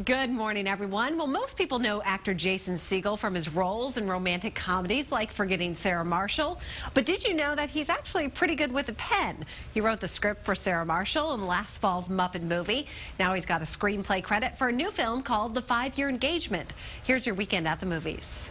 Good morning, everyone. Well, most people know actor Jason Segel from his roles in romantic comedies like Forgetting Sarah Marshall. But did you know that he's actually pretty good with a pen? He wrote the script for Sarah Marshall in last fall's Muppet movie. Now he's got a screenplay credit for a new film called The 5-Year Engagement. Here's your weekend at the movies.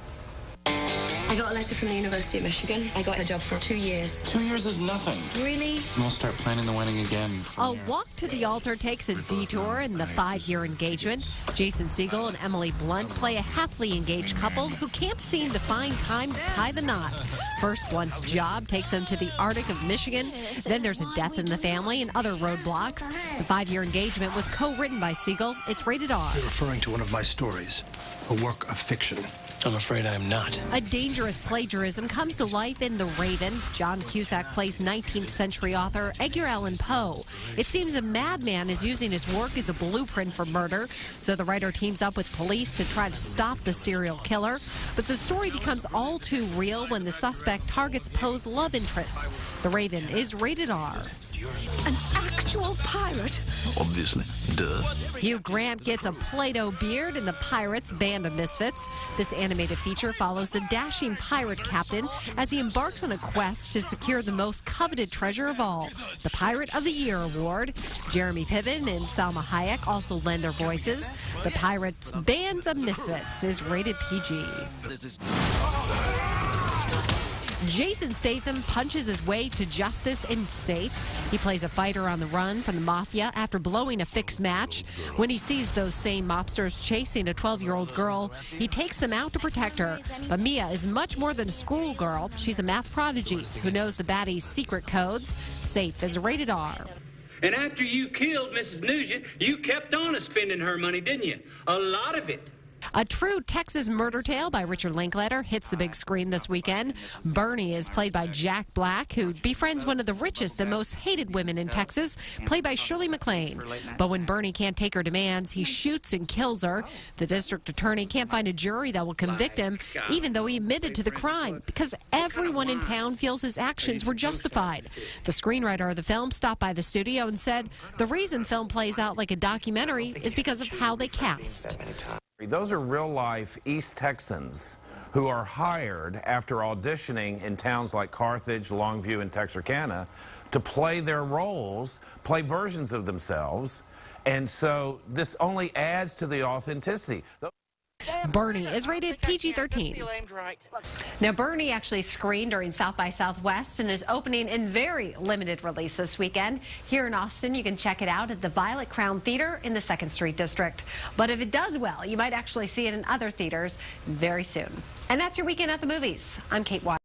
I got a letter from the University of Michigan. I got a job for 2 years. 2 years is nothing. Really? And we'll start planning the wedding again. A walk to the altar takes a detour in The 5-Year Engagement. Jason Segel and Emily Blunt play a happily engaged couple who can't seem to find time to tie the knot. First, Blunt's job takes them to the Arctic of Michigan. Then there's a death in the family and other roadblocks. The 5-Year Engagement was co-written by Segel. It's rated R. You're referring to one of my stories, a work of fiction. I'm afraid I'm not. A dangerous plagiarism comes to life in The Raven. John Cusack plays 19th century author Edgar Allan Poe. It seems a madman is using his work as a blueprint for murder, so the writer teams up with police to try to stop the serial killer. But the story becomes all too real when the suspect targets Poe's love interest. The Raven is rated R. An actual pirate? Obviously. Duh. Hugh Grant gets a Play-Doh beard in The Pirates, Band of Misfits. This animated feature follows the dashing pirate captain as he embarks on a quest to secure the most coveted treasure of all, the Pirate of the Year award. Jeremy Piven and Salma Hayek also lend their voices. The Pirates, Band of Misfits is rated PG. Jason Statham punches his way to justice in Safe. He plays a fighter on the run from the mafia after blowing a fixed match. When he sees those same mobsters chasing a 12-year-old girl, he takes them out to protect her. But Mia is much more than a schoolgirl. She's a math prodigy who knows the baddie's secret codes. Safe is rated R. And after you killed Mrs. Nugent, you kept on spending her money, didn't you? A lot of it. A true Texas murder tale by Richard Linklater hits the big screen this weekend. Bernie is played by Jack Black, who befriends one of the richest and most hated women in Texas, played by Shirley MacLaine. But when Bernie can't take her demands, he shoots and kills her. The district attorney can't find a jury that will convict him, even though he admitted to the crime, because everyone in town feels his actions were justified. The screenwriter of the film stopped by the studio and said the reason film plays out like a documentary is because of how they cast. Those are real-life East Texans who are hired after auditioning in towns like Carthage, Longview, and Texarkana to play their roles, play versions of themselves, and so this only adds to the authenticity. Bernie is rated PG-13. Now, Bernie actually screened during South by Southwest and is opening in very limited release this weekend. Here in Austin, you can check it out at the Violet Crown Theater in the 2nd Street District. But if it does well, you might actually see it in other theaters very soon. And that's your weekend at the movies. I'm Kate Weidaw.